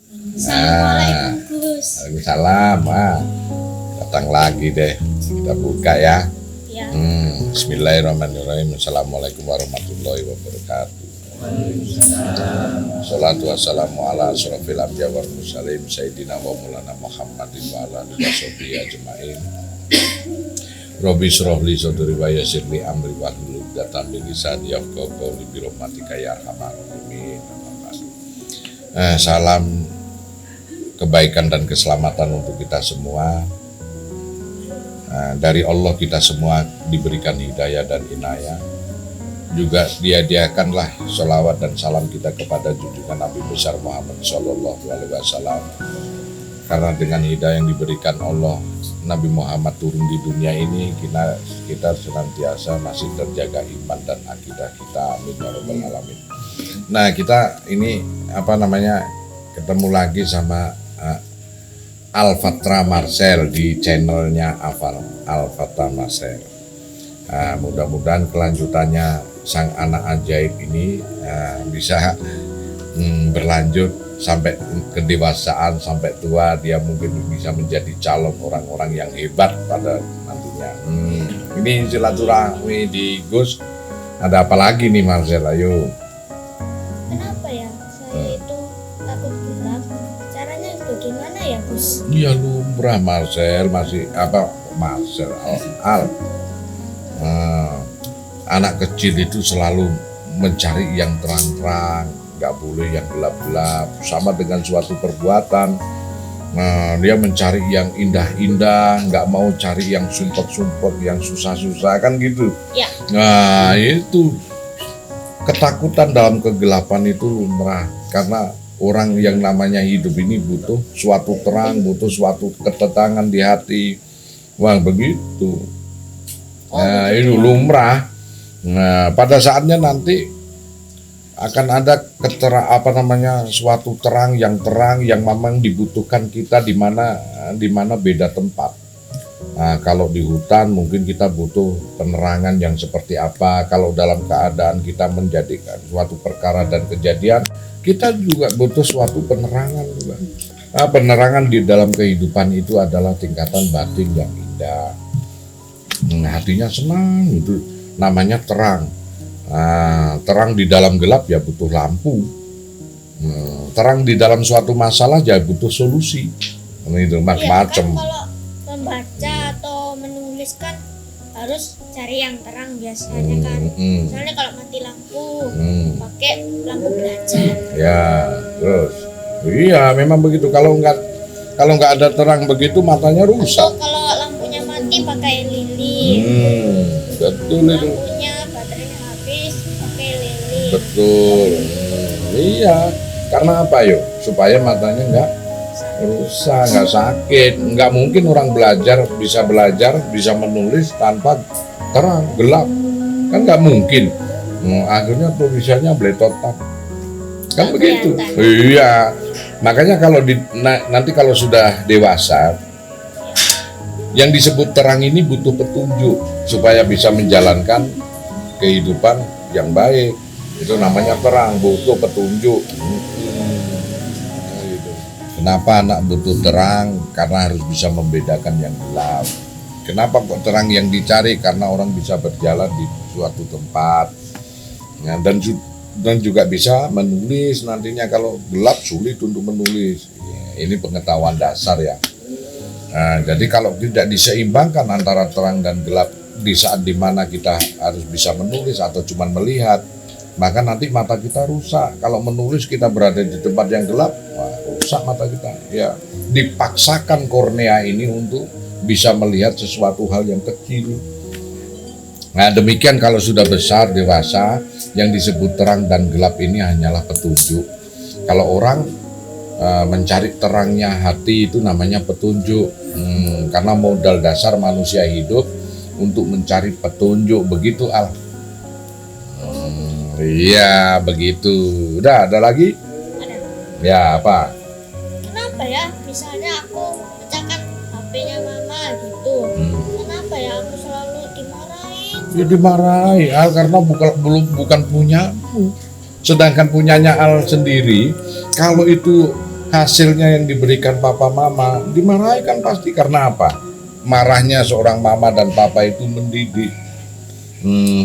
Assalamualaikum Gus. Waalaikumsalam. Datang lagi deh. Kita buka ya. Ya. Bismillahirrahmanirrahim. Assalamualaikum warahmatullahi wabarakatuh. Salatu wassalamu ala asyrafil anbiya wal mursalin sayyidina wa maulana Muhammadin wa ala alihi washabihi ajmain. Rabbi shrah li sadri wa yassir li amri wahlul 'uqdatam min lisani yafqahu qawli bi rahmatika ya arhamar rahimin. Salam kebaikan dan keselamatan untuk kita semua. Dari Allah kita semua diberikan hidayah dan inayah. Juga diadiakanlah sholawat dan salam kita kepada junjungan Nabi besar Muhammad Sallallahu Alaihi Wasallam. Karena dengan hidayah yang diberikan Allah, Nabi Muhammad turun di dunia ini, kita senantiasa masih terjaga iman dan akidah kita. Amin ya rabbal alamin. Nah, kita ini ketemu lagi sama Al-Fatra Marcel di channelnya Al-Fatra Marcel. Mudah-mudahan kelanjutannya sang anak ajaib ini bisa berlanjut sampai kedewasaan, sampai tua. Dia mungkin bisa menjadi calon orang-orang yang hebat pada nantinya. Ini silaturahmi di Gus. Ada apa lagi nih Marcel? Ayo. Kenapa ya saya itu takut gelap? Caranya bagaimana ya Gus? Iya lumrah Marcel, Al. Anak kecil itu selalu mencari yang terang-terang, nggak boleh yang gelap-gelap. Sama dengan suatu perbuatan, dia mencari yang indah-indah, nggak mau cari yang sumpek-sumpek, yang susah-susah, kan gitu. Ya. Nah itu ketakutan dalam kegelapan itu lumrah, karena orang yang namanya hidup ini butuh suatu terang, butuh suatu ketenangan di hati. Wah begitu. Nah itu lumrah. Nah pada saatnya nanti akan ada suatu terang yang memang dibutuhkan kita di mana beda tempat. Nah, kalau di hutan mungkin kita butuh penerangan yang seperti apa. Kalau dalam keadaan kita menjadikan suatu perkara dan kejadian, kita juga butuh suatu penerangan juga. Nah, penerangan di dalam kehidupan itu adalah tingkatan batin yang indah. Hatinya senang, itu namanya terang. Nah, terang di dalam gelap ya butuh lampu. Terang di dalam suatu masalah ya butuh solusi. Itu macam-macam. Ya, kan kalau membaca atau menulis kan harus cari yang terang biasanya kan. Soalnya kalau mati lampu, pakai lampu belajar. Ya, terus. Iya, memang begitu. Kalau nggak ada terang begitu matanya rusak. Atau kalau lampunya mati pakai lilin. Betul itu. Lampunya baterainya habis pakai lilin. Betul. Iya. Karena apa yuk? Supaya matanya nggak rusak, nggak sakit. Nggak mungkin orang belajar, bisa menulis tanpa terang, gelap. Kan nggak mungkin. Akhirnya tulisannya bletotan. Kan begitu. Iya. Makanya nanti kalau sudah dewasa, yang disebut terang ini butuh petunjuk supaya bisa menjalankan kehidupan yang baik. Itu namanya terang, butuh petunjuk. Kenapa anak butuh terang? Karena harus bisa membedakan yang gelap. Kenapa kok terang yang dicari? Karena orang bisa berjalan di suatu tempat, dan juga bisa menulis nantinya. Kalau gelap sulit untuk menulis. Ini pengetahuan dasar ya. Nah, jadi kalau tidak diseimbangkan antara terang dan gelap di saat dimana kita harus bisa menulis atau cuma melihat, maka nanti mata kita rusak. Kalau menulis kita berada di tempat yang gelap, rusak mata kita. Ya, dipaksakan kornea ini untuk bisa melihat sesuatu hal yang kecil. Nah, demikian kalau sudah besar, dewasa, yang disebut terang dan gelap ini hanyalah petunjuk. Kalau orang mencari terangnya hati itu namanya petunjuk. Karena modal dasar manusia hidup untuk mencari petunjuk, begitu Al. Iya begitu. Udah ada lagi? Ada. Ya apa? Kenapa ya? Misalnya aku pecahkan HP-nya mama gitu. Kenapa ya aku selalu dimarahin? Ya dimarahi Al karena bukan punyamu. Sedangkan punyanya Al sendiri, kalau itu hasilnya yang diberikan papa mama dimarahi kan pasti. Karena apa? Marahnya seorang mama dan papa itu mendidik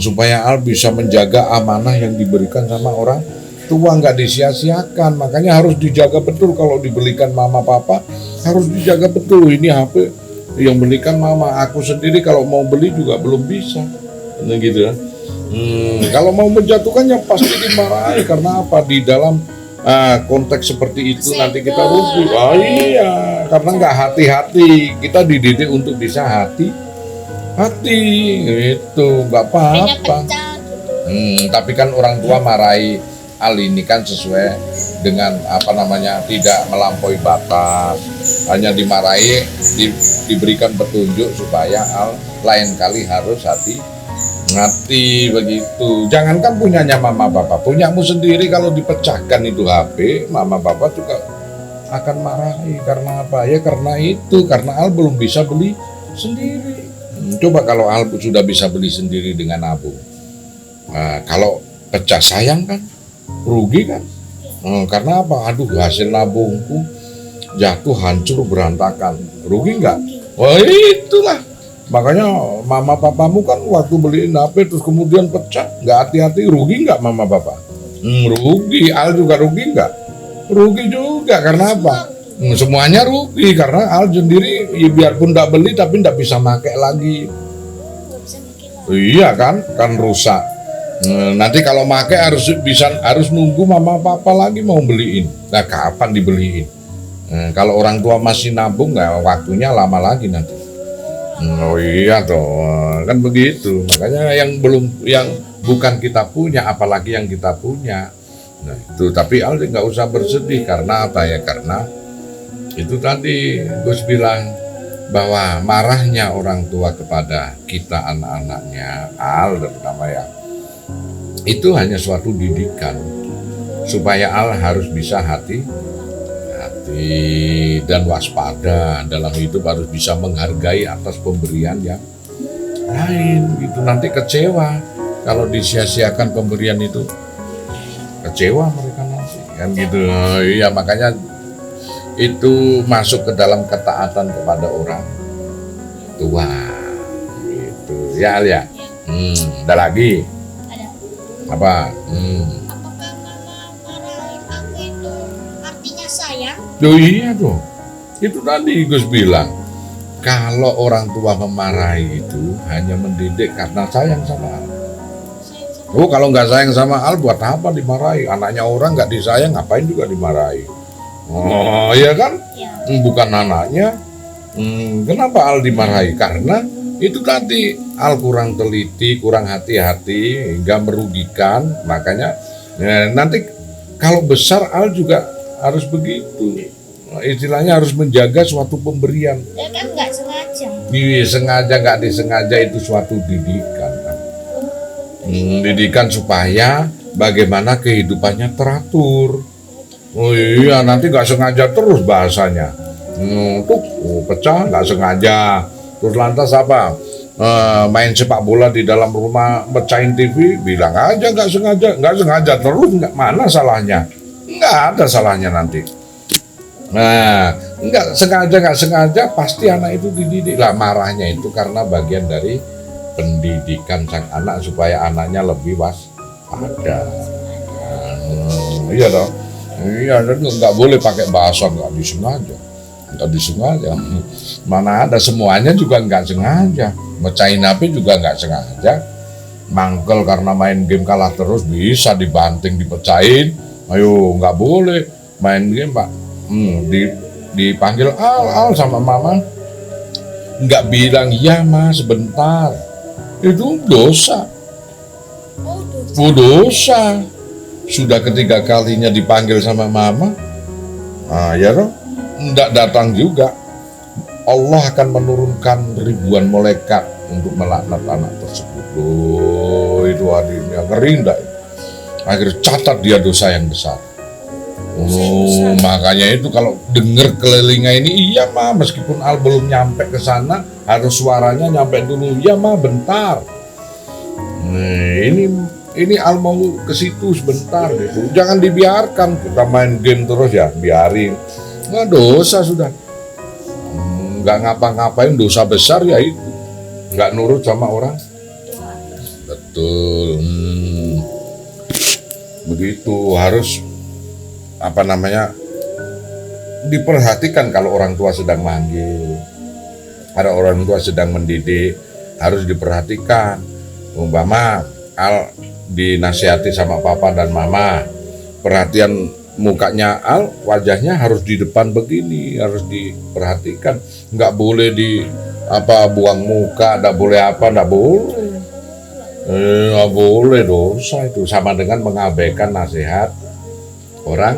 supaya Al bisa menjaga amanah yang diberikan sama orang tua, nggak disia-siakan. Makanya harus dijaga betul. Kalau dibelikan mama papa harus dijaga betul. Ini HP yang belikan mama, aku sendiri kalau mau beli juga belum bisa, nah, gitu kan. Kalau mau menjatuhkan ya pasti dimarahi. Karena apa? Di dalam konteks seperti itu nanti kita rugi. Iya, karena nggak hati-hati. Kita dididik untuk bisa hati itu nggak apa-apa. Tapi kan orang tua marahi Al ini kan sesuai dengan tidak melampaui batas, hanya dimarahi, diberikan petunjuk supaya Al lain kali harus hati begitu. Jangankan punyanya mama papa, punyamu sendiri kalau dipecahkan itu HP, mama papa juga akan marahi. Karena apa? Ya karena Al belum bisa beli sendiri. Coba kalau Al sudah bisa beli sendiri dengan nabung, kalau pecah sayang kan, rugi kan. Karena apa? Aduh, hasil nabungku jatuh hancur berantakan, rugi nggak? Wah, itulah makanya mama papamu kan waktu beliin HP terus kemudian pecah, nggak hati-hati, rugi nggak mama papa? Rugi. Al juga rugi nggak? Rugi juga. Karena apa? Semuanya rugi karena Al sendiri ya biarpun nggak beli tapi nggak bisa pakai lagi. Iya kan rusak. Nanti kalau pakai harus nunggu mama papa lagi mau beliin. Nah, kapan dibeliin? Kalau orang tua masih nabung nggak, waktunya lama lagi nanti. Oh iya toh, kan begitu. Makanya yang bukan kita punya, apalagi yang kita punya. Nah itu, tapi Al nggak usah bersedih. Karena apa ya? Karena itu tadi Gus bilang bahwa marahnya orang tua kepada kita anak-anaknya, Al terutama ya, itu hanya suatu didikan supaya Al harus bisa hati dan waspada dalam hidup, harus bisa menghargai atas pemberian yang lain gitu. Nanti kecewa kalau disia-siakan pemberian itu, kecewa mereka nanti kan gitu. Iya, makanya itu masuk ke dalam ketaatan kepada orang tua gitu ya Al ya. Ada lagi apa? Apakah mama marahin aku itu artinya sayang? Oh iya tuh, itu tadi Gus bilang kalau orang tua memarahi itu hanya mendidik karena sayang sama Al. Oh, kalau nggak sayang sama Al buat apa dimarahi? Anaknya orang nggak disayang ngapain juga dimarahi? Oh iya kan? Ya. Bukan anaknya. Kenapa Al dimarahi? Karena itu tadi Al kurang teliti, kurang hati-hati hingga merugikan. Makanya nanti kalau besar Al juga harus begitu. Istilahnya harus menjaga suatu pemberian. Ya kan nggak sengaja. Iya, sengaja nggak disengaja itu suatu didikan. Didikan supaya bagaimana kehidupannya teratur. Oh iya, nanti nggak sengaja terus bahasanya. Pecah nggak sengaja. Terus lantas apa? Main sepak bola di dalam rumah, pecahin TV, bilang aja nggak sengaja terus, mana salahnya? Nggak ada salahnya nanti. Nah, nggak sengaja pasti anak itu dididik lah. Marahnya itu karena bagian dari pendidikan sang anak supaya anaknya lebih waspada. Iya dong. Iya, dan nggak boleh pakai bahasa nggak disengaja. Mana ada, semuanya juga nggak sengaja. Mecahin HP juga nggak sengaja. Mangkel karena main game kalah terus bisa dibanting, dipecahin. Ayo, nggak boleh main game Pak. Dipanggil Al sama mama, nggak bilang ya mas sebentar, itu dosa. Dosa. Sudah ketiga kalinya dipanggil sama mama, ya toh, nggak datang juga. Allah akan menurunkan ribuan malaikat untuk melaknat anak tersebut. Loh, itu adiknya ngeri enggak? Akhirnya catat dia dosa yang besar. Makanya itu kalau dengar kelilingnya ini, iya ma, meskipun Al belum nyampe ke sana, harus suaranya nyampe dulu. Iya ma, bentar. Ini Al mau ke situ sebentar gitu. Jangan dibiarkan kita main game terus ya, biarin. Nggak dosa sudah. Nggak ngapa-ngapain dosa besar ya itu. Nggak nurut sama orang. Betul. Begitu harus diperhatikan kalau orang tua sedang manggil, ada orang tua sedang mendidik, harus diperhatikan. Umpama Al dinasihati sama papa dan mama, perhatian mukanya Al, wajahnya harus di depan begini, harus diperhatikan. Nggak boleh buang muka, nggak boleh nggak boleh. Nggak boleh, dosa itu. Sama dengan mengabaikan nasihat orang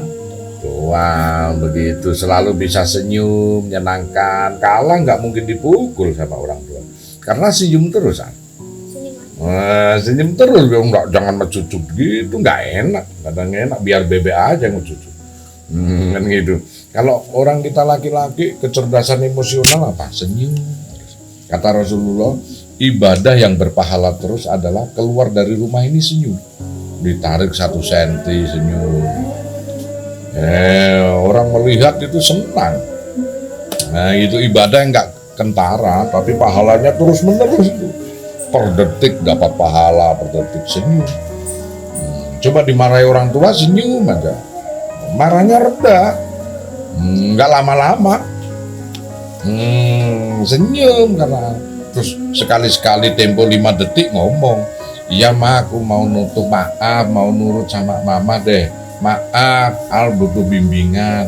tua. Begitu, selalu bisa senyum, menyenangkan. Kalah nggak mungkin dipukul sama orang tua, karena senyum terus. Senyum terus, jangan mencucuk gitu, nggak enak. Kadang enak, biar bebek aja yang mencucuk. Kan gitu. Kalau orang kita laki-laki, kecerdasan emosional apa? Senyum. Kata Rasulullah, ibadah yang berpahala terus adalah keluar dari rumah ini senyum. Ditarik 1 senti senyum. Orang melihat itu senang. Nah itu ibadah yang nggak kentara, tapi pahalanya terus menerus itu. Per detik dapat pahala, per detik senyum. Coba dimarahi orang tua senyum aja, marahnya reda, nggak lama-lama. Senyum karena terus sekali-sekali tempo 5 detik ngomong, iya ma aku mau nutup, maaf mau nurut sama mama deh, maaf Al butuh bimbingan.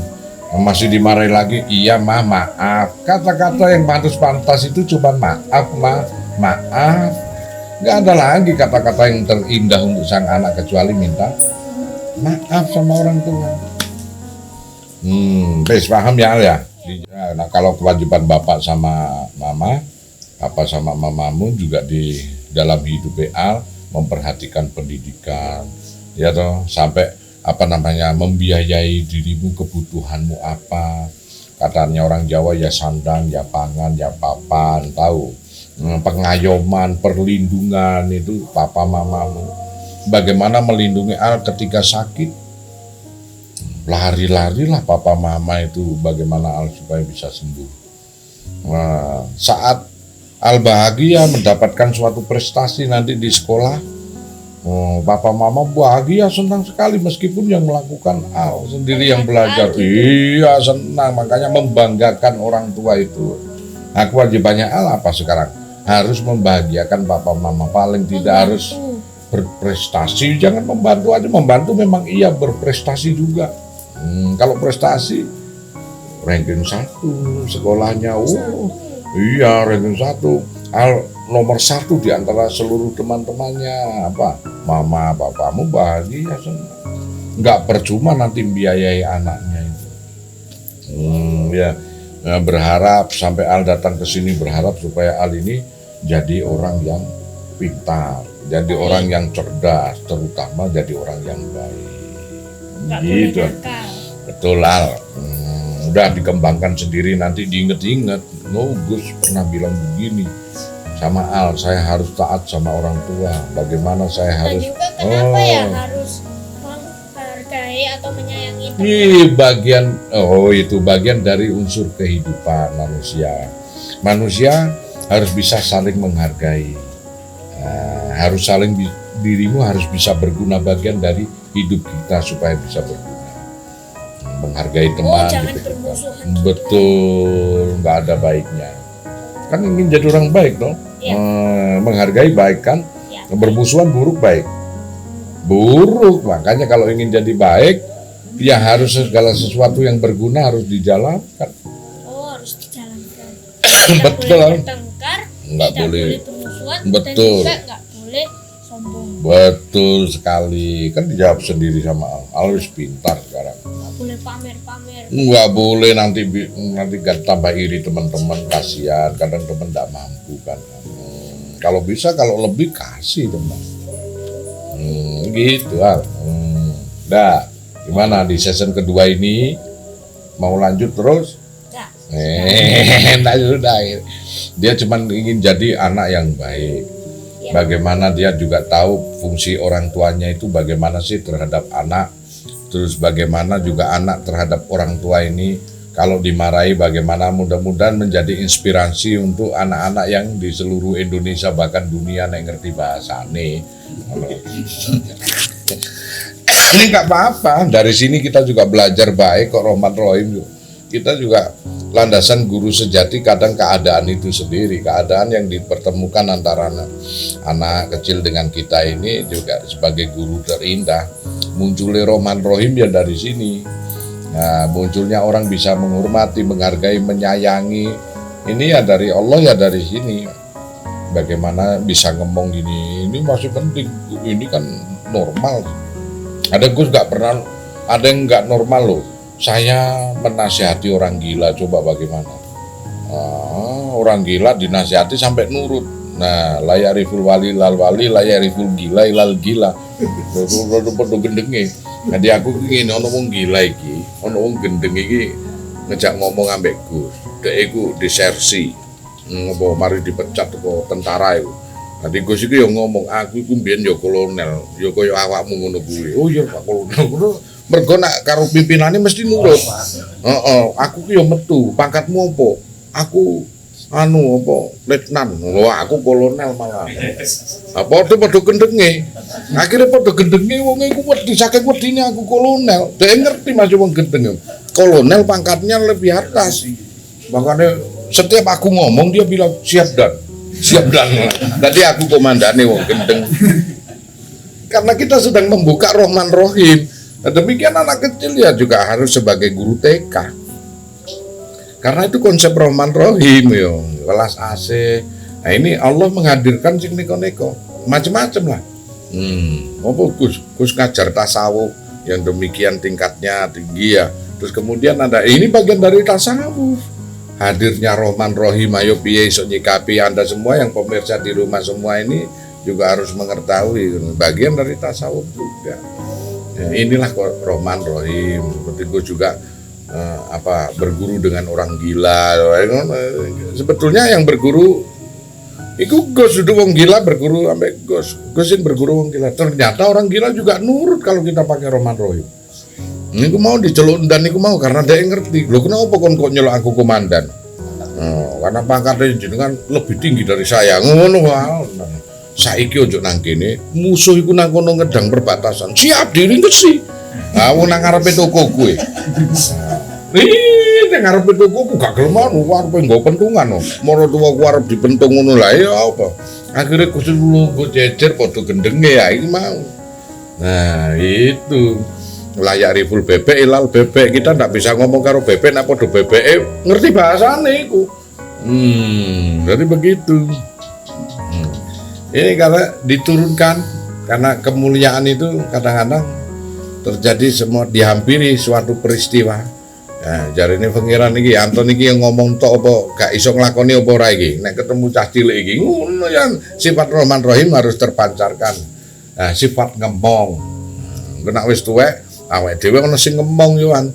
Masih dimarahi lagi, iya ma maaf. Kata-kata yang pantas-pantas itu cuma maaf ma, maaf. Nggak ada lagi kata-kata yang terindah untuk sang anak kecuali minta maaf sama orang tua. Paham ya Al ya? Nah kalau kewajiban bapak sama mama, papa sama mamamu juga di dalam hidup Al memperhatikan pendidikan, ya toh, sampai membiayai dirimu, kebutuhanmu apa. Katanya orang Jawa ya sandang, ya pangan, ya papan, tahu. Pengayoman, perlindungan itu papa mamamu. Bagaimana melindungi Al ketika sakit? Lari-larilah papa mama itu bagaimana Al supaya bisa sembuh. Nah, saat Al bahagia mendapatkan suatu prestasi nanti di sekolah, papa mama bahagia, senang sekali meskipun yang melakukan Al sendiri yang belajar. Iya senang, makanya membanggakan orang tua itu. Nah kewajibannya Al apa sekarang? Harus membahagiakan papa mama, paling tidak harus berprestasi. Jangan membantu aja, membantu memang iya, berprestasi juga. Kalau prestasi ranking 1 sekolahnya, iya ranking 1, Al nomor 1 di antara seluruh teman-temannya. Mama papamu bahagia, senang. Nggak percuma nanti biayai anaknya itu. Berharap sampai Al datang ke sini, berharap supaya Al ini jadi orang yang pintar, jadi orang yang cerdas, terutama jadi orang yang baik. Gitu. Betul Al. Udah dikembangkan sendiri, nanti diinget-inget. Gus pernah bilang begini sama Al, saya harus taat sama orang tua. Bagaimana saya harus? Juga kenapa ya harus menghargai atau menyayangi teman? Itu bagian dari unsur kehidupan manusia. Manusia harus bisa saling menghargai. Dirimu harus bisa berguna, bagian dari hidup kita supaya bisa berguna. Menghargai teman, jangan bermusuhan. Betul, nggak ada baiknya. Kan ingin jadi orang baik dong. Ya. Menghargai baik kan, ya. Bermusuhan buruk baik. Buruk, makanya kalau ingin jadi baik, ya harus segala sesuatu yang berguna harus dijalankan. Harus dijalankan. Betul. Nggak boleh bermusuhan, betul. Dan juga nggak boleh sombong. Betul sekali, kan dijawab sendiri sama Al harus pintar sekarang. Nggak boleh pamer-pamer. Nggak boleh, nanti gak tambah iri teman-teman, kasihan. Kadang teman nggak mampu kan. Kalau bisa, kalau lebih kasih teman. Gitu Al. Gimana di season kedua ini? Mau lanjut terus? Nah sudah. Dia cuma ingin jadi anak yang baik. Bagaimana dia juga tahu fungsi orang tuanya itu bagaimana sih terhadap anak. Terus bagaimana juga anak terhadap orang tua ini. Kalau dimarahi bagaimana, mudah-mudahan menjadi inspirasi untuk anak-anak yang di seluruh Indonesia bahkan dunia yang ngerti bahasane. Ini nggak apa-apa, dari sini kita juga belajar baik kok Rahman Rahim. Kita juga landasan guru sejati, kadang keadaan itu sendiri, keadaan yang dipertemukan antara anak kecil dengan kita ini juga sebagai guru terindah. Munculnya Rahman Rahim ya dari sini. Nah, munculnya orang bisa menghormati, menghargai, menyayangi, ini ya dari Allah, ya dari sini. Bagaimana bisa ngomong gini, ini masih penting, ini kan normal. Ada Gus nggak pernah, ada yang nggak normal loh. Saya menasihati orang gila, coba bagaimana? Orang gila dinasihati sampai nurut. Nah, layariful wali lal wali, layariful gila ilal gila. Podo gendenge. Jadi aku ingin ono wong gila iki, ono wong gendeng iki ngejak ngomong ambek Gus. Dek iku disersi. Ngopo mari dipecat kok tentara iku. Nanti Gus iki yo ngomong, aku iku mbiyen yo kolonel, yo kaya awakmu ngono kuwi. Oh iya Pak Kolonel. Mergo nak karo pimpinane mesti nurut. Heeh, aku ki yo metu, pangkatmu apa? Aku apa letnan. Wah, aku kolonel malah. Apa padha gendenge. Akhirnya padha gendenge wong iku wedi saking wedine aku kolonel. Dhek ngerti Mas wong gendeng. Kolonel pangkatnya lebih atas. Makanya setiap aku ngomong dia bilang siap dan. Tadi aku komandane wong gendeng. Karena kita sedang membuka Rahman Rahim. Nah, demikian anak kecil ya juga harus sebagai guru TK. Karena itu konsep Rahman Rahim yo, kelas AC. Nah, ini Allah menghadirkan sing neko-neko, macam-macam lah. Apa Gus ngajar tasawuf yang demikian tingkatnya tinggi ya. Terus kemudian ada ini bagian dari tasawuf. Hadirnya Rahman Rahim, ayo piye iso nyikapi Anda semua yang pemirsa di rumah semua ini juga harus mengetahui bagian dari tasawuf juga. Ya, inilah Rahman Rahim. Seperti gue juga berguru dengan orang gila. Sebetulnya yang berguru iku Gus itu wong gila berguru sampai Gus yang berguru wong gila. Ternyata orang gila juga nurut kalau kita pakai Rahman Rahim. Niku mau diceluk dan niku mau karena dia ngerti. Lho kenapa kok nyeluk aku komandan? Karena pangkatnya jenengan lebih tinggi dari saya. Ngono wae. Saiki ojo nang kene, musuh iku nang kono ngedang perbatasan. Siap diri ngesi. Aku nang ngarepe toko kowe. Nang ngarepe toko ku gak gelem anu, arepe nggo pentungan. Moro tuwa ku arep dipentung ngono lah ya apa. Akhire kudu lu jejer padha gendenge ya iki mau. Nah, itu. Layak riful bebek ilal bebek, kita ndak bisa ngomong karo bebek nek padha bebeke ngerti bahasane iku. Jadi begitu. Ini kalau diturunkan karena kemuliaan itu kadang-kadang terjadi semua dihampiri suatu peristiwa. Nah, jari ini pengiran iki Anton iki yang ngomong tok apa gak iso nglakoni apa ora iki. Nek ketemu cah cilik iki ngono ya sifat Rahman Rahim harus terpancarkan. Nah, sifat ngomong. Nek wis tuwek awake dhewe ono sing ngomong yo an.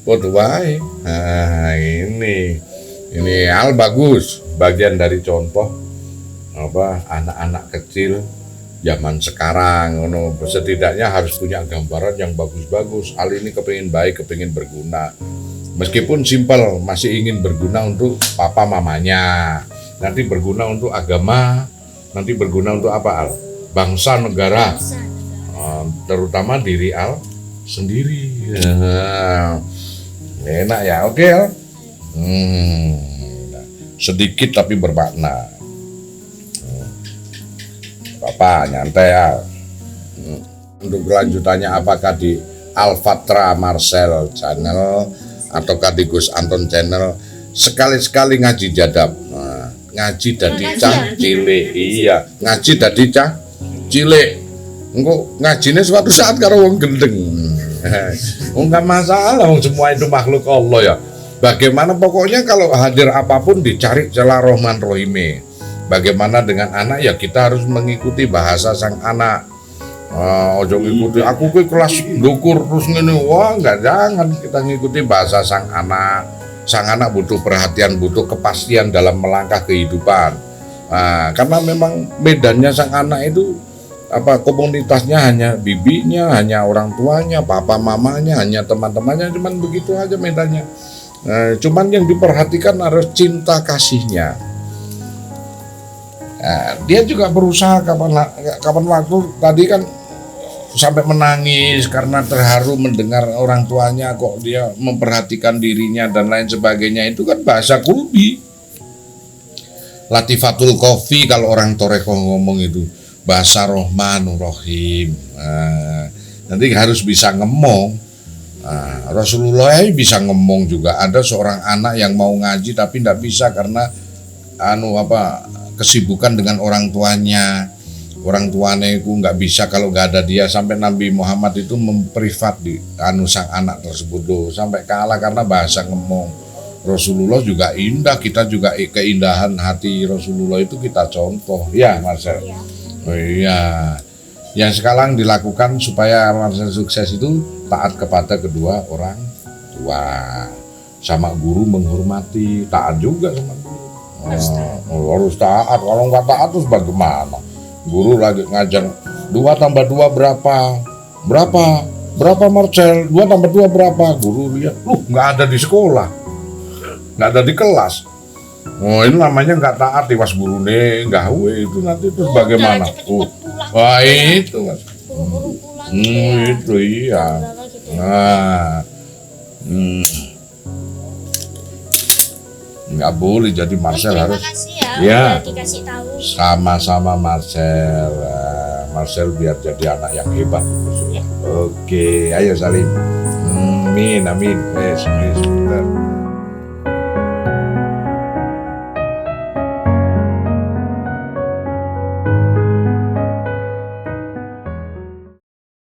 Padha wae. Nah, ini hal bagus, bagian dari contoh anak-anak kecil zaman sekarang ngono, setidaknya harus punya gambaran yang bagus-bagus. Hal ini kepengin baik, kepengin berguna. Meskipun simpel, masih ingin berguna untuk papa mamanya. Nanti berguna untuk agama, nanti berguna untuk apa Al? Bangsa negara. Terutama diri Al sendiri. Enak ya, oke Al. Sedikit tapi bermakna. Papa nyantai ya. Untuk kelanjutannya apakah di Al-Fatra Marcel channel ataukah di Gus Anton channel, sekali-sekali ngaji jadab. Ngaji dadi cah cilik. Iya, ngaji dadi cah cilik. Engko ngajine suatu saat karo wong gendeng. Enggak masalah, wong semua itu makhluk Allah ya. Bagaimana pokoknya kalau hadir apapun dicari celah Rahman Rahime. Bagaimana dengan anak ya kita harus mengikuti bahasa sang anak. Ojo ngikuti aku ke kelas dukur terus ngene, wah enggak, jangan kita ngikuti bahasa sang anak. Sang anak butuh perhatian, butuh kepastian dalam melangkah kehidupan. Karena memang medannya sang anak itu komunitasnya hanya bibinya, hanya orang tuanya, papa mamanya, hanya teman-temannya, cuman begitu aja medannya. Cuman yang diperhatikan harus cinta kasihnya. Dia juga berusaha kapan waktu tadi kan sampai menangis karena terharu mendengar orang tuanya kok dia memperhatikan dirinya dan lain sebagainya. Itu kan bahasa kulbi. Latifatul Kofi kalau orang Toreko ngomong itu bahasa Rohmanur Rohim. Nanti harus bisa ngemong. Rasulullah bisa ngomong juga. Ada seorang anak yang mau ngaji tapi tidak bisa karena kesibukan dengan orang tuanya. Orang tuanya itu nggak bisa kalau nggak ada dia, sampai Nabi Muhammad itu memprivat di sang anak tersebut loh, sampai kalah karena bahasa ngomong. Rasulullah juga indah, kita juga keindahan hati Rasulullah itu kita contoh ya Marcel. Iya. Oh iya, yang sekarang dilakukan supaya Marcel sukses itu taat kepada kedua orang tua, sama guru menghormati, taat juga sama guru. Harus taat, kalau nggak taat terus bagaimana? Guru lagi ngajar 2 tambah 2 berapa? Berapa Marcel? 2 tambah 2 berapa? Guru lihat, nggak ada di sekolah, nggak ada di kelas. Oh ini namanya nggak taat, was guru nih gawe itu nanti terus bagaimana? Wah itu mas. Buru-buru pulang. Itu iya. Gitu. Nah, nggak boleh jadi Marcel Terima harus. kasih ya, Ya. udah dikasih tahu. Sama-sama Marcel. Marcel biar jadi anak yang hebat. Ya. Oke, ayo salim. Amin, amin. Sebentar.